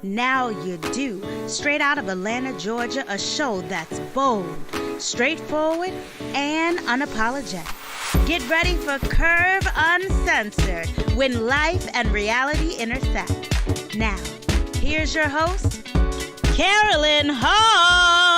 Now you do. Straight out of Atlanta, Georgia, a show that's bold, straightforward, and unapologetic. Get ready for Curve Uncensored, when life and reality intersect. Now, here's your host, Carolyn Hall.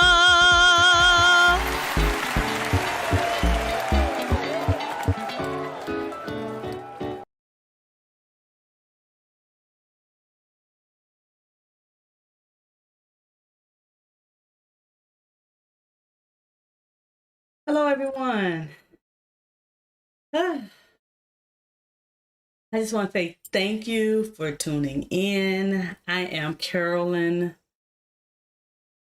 Hello, everyone. I just want to say thank you for tuning in. I am Carolyn,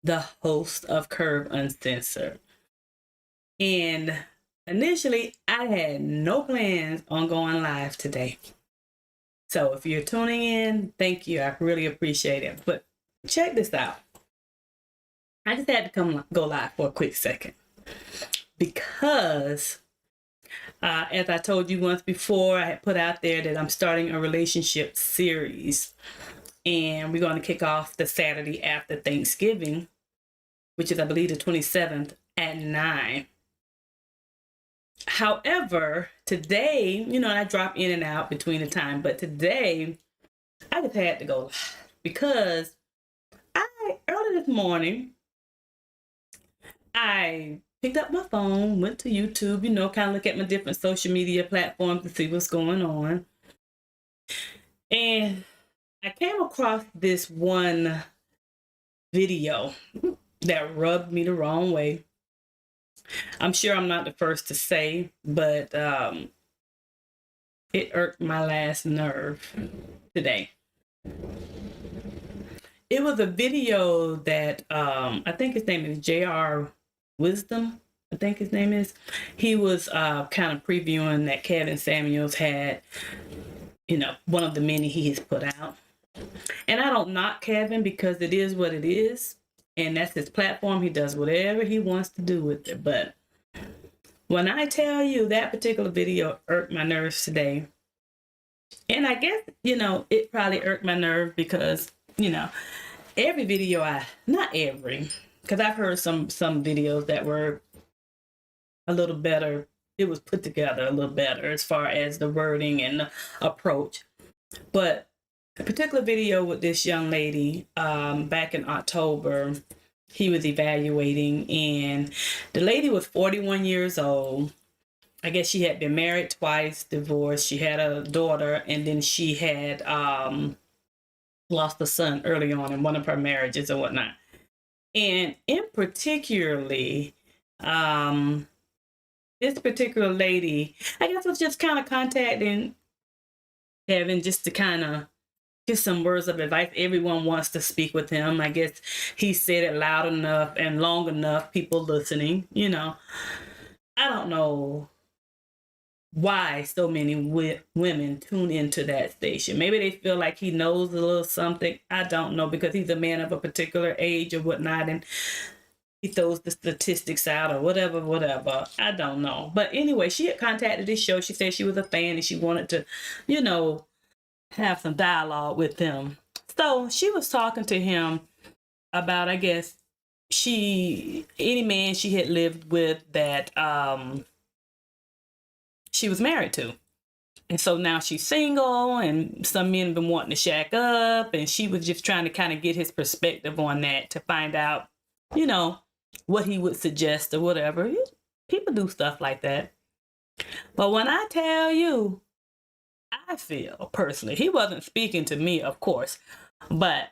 the host of Curve Uncensored. And initially, I had no plans on going live today. So if you're tuning in, thank you. I really appreciate it. But check this out. I just had to go live for a quick second because as I told you once before, I had put out there that I'm starting a relationship series, and we're going to kick off the Saturday after Thanksgiving, which is, I believe, the 27th at 9. However, today, I drop in and out between the time, but today I just had to go because early this morning, I picked up my phone, went to YouTube, kind of look at my different social media platforms to see what's going on. And I came across this one video that rubbed me the wrong way. I'm sure I'm not the first to say, but it irked my last nerve today. It was a video that I think his name is J.R. Wisdom, I think his name is. He was kind of previewing that Kevin Samuels had, one of the many he has put out. And I don't knock Kevin because it is what it is. And that's his platform. He does whatever he wants to do with it. But when I tell you that particular video irked my nerves today, and I guess, it probably irked my nerve because, every video not every, because I've heard some videos that were a little better. It was put together a little better as far as the wording and the approach. But a particular video with this young lady back in October, he was evaluating, and the lady was 41 years old. I guess she had been married twice, divorced. She had a daughter, and then she had lost a son early on in one of her marriages and whatnot. And in particularly, this particular lady, I guess, was just kind of contacting Kevin just to kind of get some words of advice. Everyone wants to speak with him. I guess he said it loud enough and long enough, people listening, I don't know why so many women tune into that station. Maybe they feel like he knows a little something. I don't know, because he's a man of a particular age or whatnot, and he throws the statistics out or whatever. I don't know. But anyway, she had contacted this show. She said she was a fan and she wanted to, have some dialogue with him. So she was talking to him about, I guess, any man she had lived with that she was married to. And so now she's single, and some men have been wanting to shack up, and she was just trying to kind of get his perspective on that to find out, what he would suggest or whatever. People do stuff like that. But when I tell you, I feel personally, he wasn't speaking to me, of course, but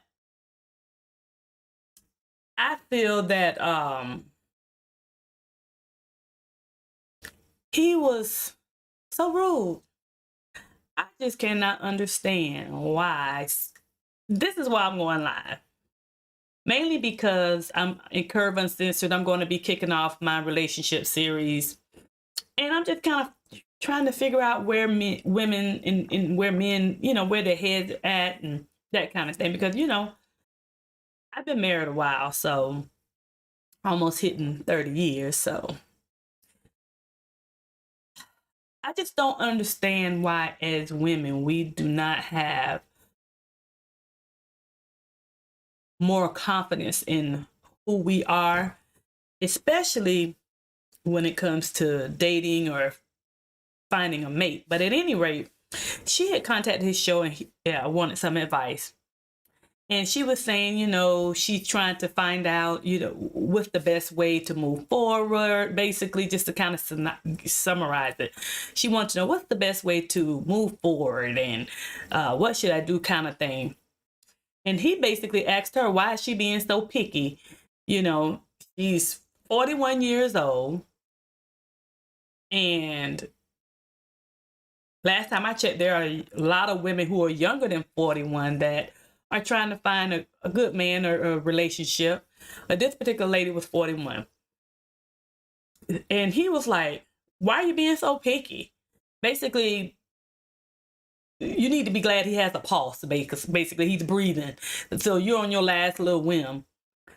I feel that he was so rude. I just cannot understand why. This is why I'm going live. Mainly because I'm in Curve Uncensored. I'm going to be kicking off my relationship series. And I'm just kind of trying to figure out where women and where men, where their heads are at and that kind of thing. Because, I've been married a while, so almost hitting 30 years. So I just don't understand why, as women, we do not have more confidence in who we are, especially when it comes to dating or finding a mate. But at any rate, she had contacted his show and wanted some advice. And she was saying, she's trying to find out, what's the best way to move forward, basically, just to kind of summarize it. She wants to know what's the best way to move forward and what should I do kind of thing. And he basically asked her, why is she being so picky? She's 41 years old. And last time I checked, there are a lot of women who are younger than 41 that are trying to find a good man or a relationship. But this particular lady was 41. And he was like, why are you being so picky? Basically, you need to be glad he has a pulse, because basically he's breathing. So you're on your last little whim.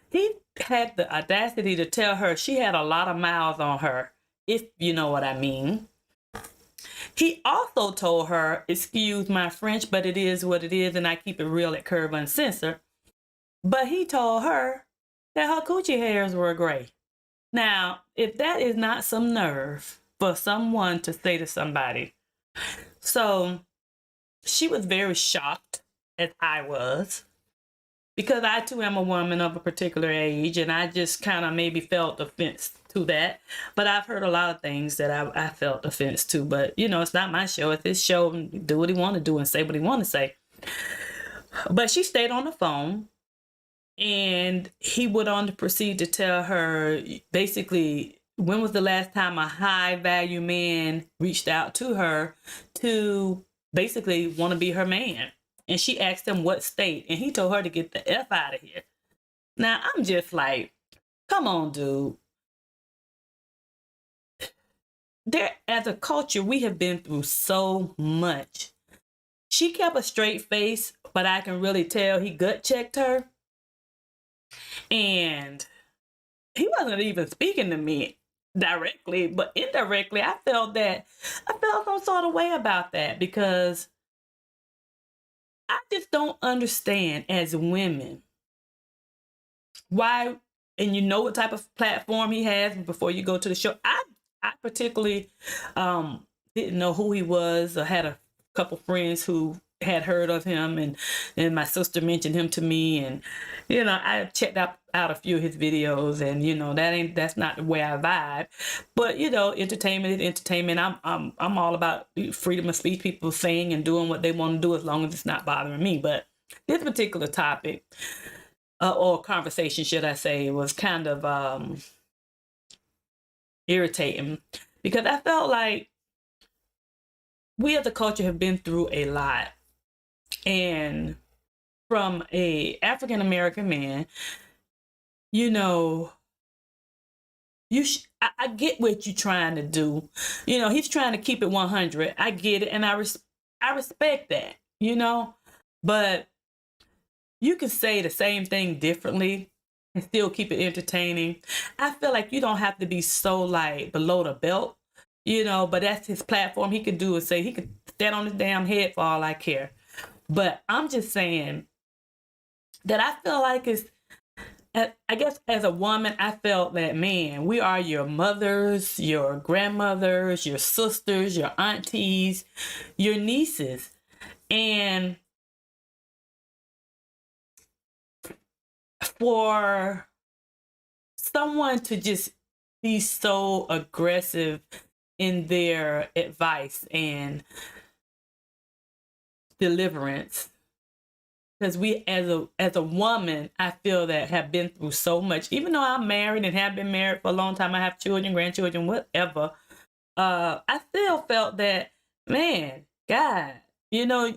He had the audacity to tell her she had a lot of miles on her, if you know what I mean. He also told her, excuse my French, but it is what it is, and I keep it real at Curve Uncensored. But he told her that her coochie hairs were gray. Now, if that is not some nerve for someone to say to somebody. So she was very shocked, as I was, because I too am a woman of a particular age, and I just kind of maybe felt offense to that. But I've heard a lot of things that I felt offense to. But it's not my show. It's his show. Do what he want to do and say what he want to say. But she stayed on the phone, and he went on to proceed to tell her basically when was the last time a high value man reached out to her to basically want to be her man. And she asked him what state, and he told her to get the F out of here. Now, I'm just like, come on, dude. As a culture, we have been through so much. She kept a straight face, but I can really tell he gut checked her. And he wasn't even speaking to me directly, but indirectly, I felt some sort of way about that, because I just don't understand as women why, and you know what type of platform he has before you go to the show. I particularly didn't know who he was. I had a couple friends who had heard of him, and my sister mentioned him to me, and I checked out a few of his videos, and that's not the way I vibe. But entertainment is entertainment. I'm all about freedom of speech, people saying and doing what they want to do as long as it's not bothering me. But this particular topic or conversation, should I say, was kind of irritating, because I felt like we as a culture have been through a lot. And from a African American man, I get what you're trying to do. He's trying to keep it 100. I get it, and I respect that. But you can say the same thing differently and still keep it entertaining. I feel like you don't have to be so like below the belt, but that's his platform. He could do it. Say he could stand on his damn head for all I care. But I'm just saying that I feel like I guess as a woman, I felt that, man, we are your mothers, your grandmothers, your sisters, your aunties, your nieces. And for someone to just be so aggressive in their advice and deliverance, because we as a woman, I feel that have been through so much. Even though I'm married and have been married for a long time, I have children, grandchildren, whatever. I still felt that, man, God, you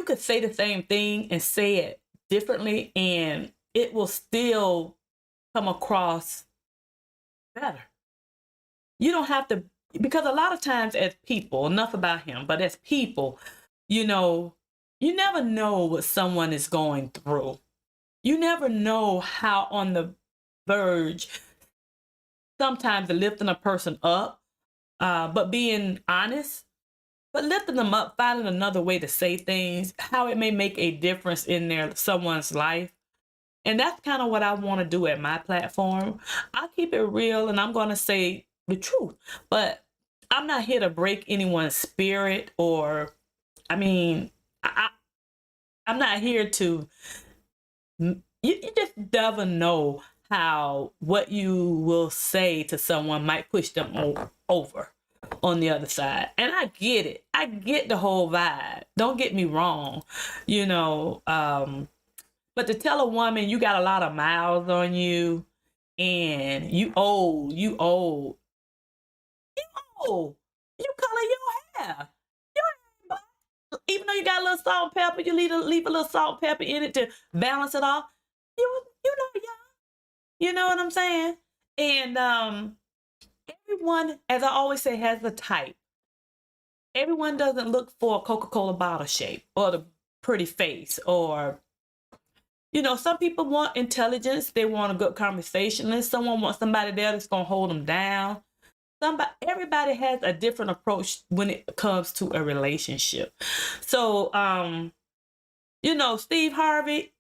could say the same thing and say it differently, and it will still come across better. You don't have to, because a lot of times as people, enough about him, but as people, you never know what someone is going through. You never know how on the verge, sometimes of lifting a person up, but being honest but lifting them up, finding another way to say things, how it may make a difference in someone's life. And that's kind of what I want to do at my platform. I keep it real and I'm going to say the truth, but I'm not here to break anyone's spirit I mean, I'm not here to, you just never know how what you will say to someone might push them over on the other side. And I get it. I get the whole vibe. Don't get me wrong, but to tell a woman you got a lot of miles on you and you old, you color your hair. Even though you got a little salt and pepper, you leave a little salt and pepper in it to balance it off. You know, y'all. You know what I'm saying? And everyone, as I always say, has a type. Everyone doesn't look for a Coca-Cola bottle shape or the pretty face or, some people want intelligence. They want a good conversationalist. Someone wants somebody there that's going to hold them down. Everybody has a different approach when it comes to a relationship. So, Steve Harvey,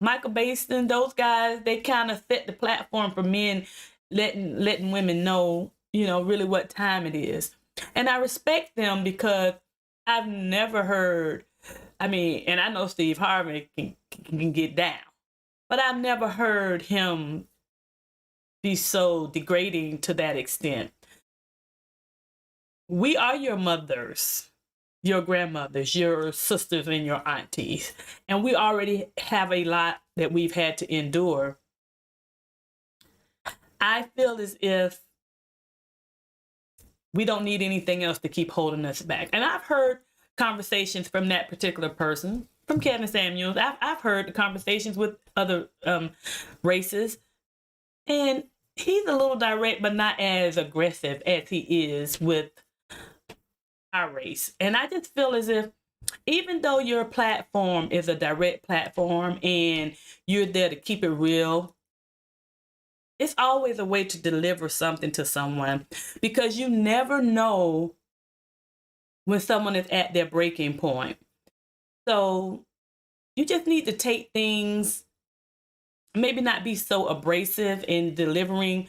Michael Basin, those guys, they kind of set the platform for men, letting women know, really what time it is. And I respect them because I've never heard, and I know Steve Harvey can get down, but I've never heard him be so degrading to that extent. We are your mothers, your grandmothers, your sisters, and your aunties. And we already have a lot that we've had to endure. I feel as if we don't need anything else to keep holding us back. And I've heard conversations from that particular person, from Kevin Samuels. I've heard the conversations with other races. And he's a little direct, but not as aggressive as he is with our race. And I just feel as if even though your platform is a direct platform and you're there to keep it real, it's always a way to deliver something to someone, because you never know when someone is at their breaking point. So you just need to take things, maybe not be so abrasive in delivering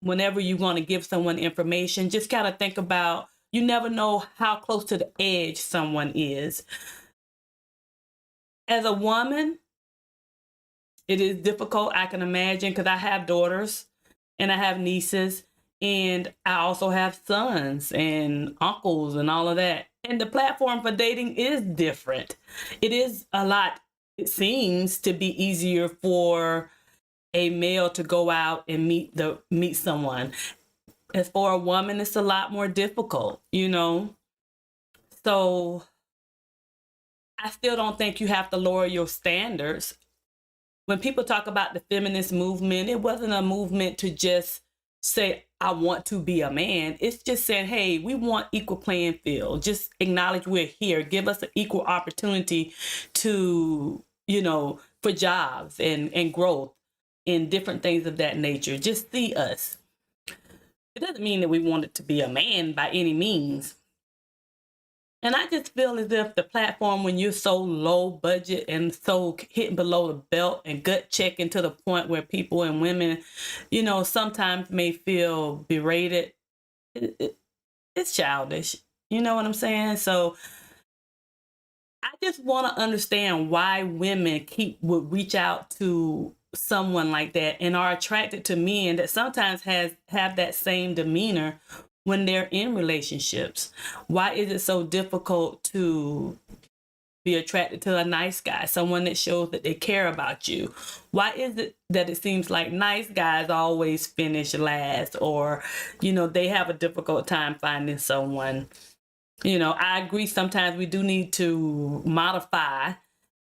whenever you're going to give someone information. Just kind of think about, you never know how close to the edge someone is. As a woman, it is difficult, I can imagine, because I have daughters and I have nieces and I also have sons and uncles and all of that. And the platform for dating is different. It is a lot, it seems to be easier for a male to go out and meet someone. As for a woman, it's a lot more difficult, So I still don't think you have to lower your standards. When people talk about the feminist movement, it wasn't a movement to just say, I want to be a man. It's just saying, hey, we want equal playing field. Just acknowledge we're here. Give us an equal opportunity to, for jobs and growth and different things of that nature. Just see us. It doesn't mean that we want it to be a man by any means. And I just feel as if the platform, when you're so low budget and so hitting below the belt and gut checking to the point where people and women, sometimes may feel berated, it's childish. You know what I'm saying? So I just want to understand why women would reach out to someone like that and are attracted to men that sometimes have that same demeanor when they're in relationships. Why is it so difficult to be attracted to a nice guy, someone that shows that they care about you? Why is it that it seems like nice guys always finish last, or, they have a difficult time finding someone? I agree, sometimes we do need to modify,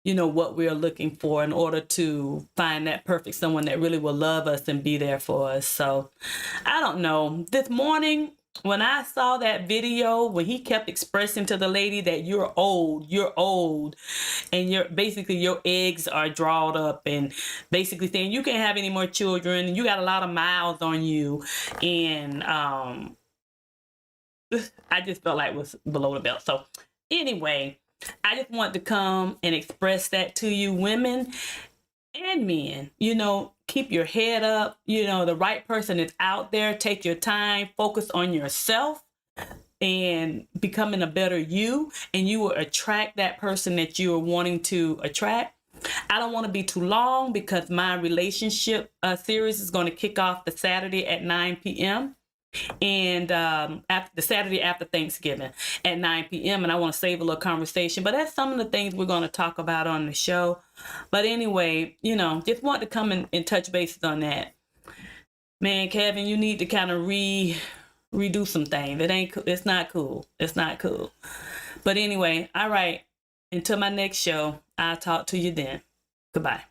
what we're looking for in order to find that perfect someone that really will love us and be there for us. So I don't know. This morning, when I saw that video, when he kept expressing to the lady that you're old, and basically your eggs are drawed up, and basically saying you can't have any more children, and you got a lot of miles on you, and I just felt like it was below the belt. So anyway, I just want to come and express that to you, women and men. Keep your head up. The right person is out there. Take your time, focus on yourself and becoming a better you, and you will attract that person that you are wanting to attract. I don't want to be too long because my relationship series is going to kick off the Saturday at 9 p.m. and after the Saturday after Thanksgiving at 9 p.m. And I want to save a little conversation, but that's some of the things we're going to talk about on the show. But anyway, just want to come and touch bases on that. Man, Kevin, you need to kind of redo some things. It's not cool. It's not cool. But anyway, all right. Until my next show, I'll talk to you then. Goodbye.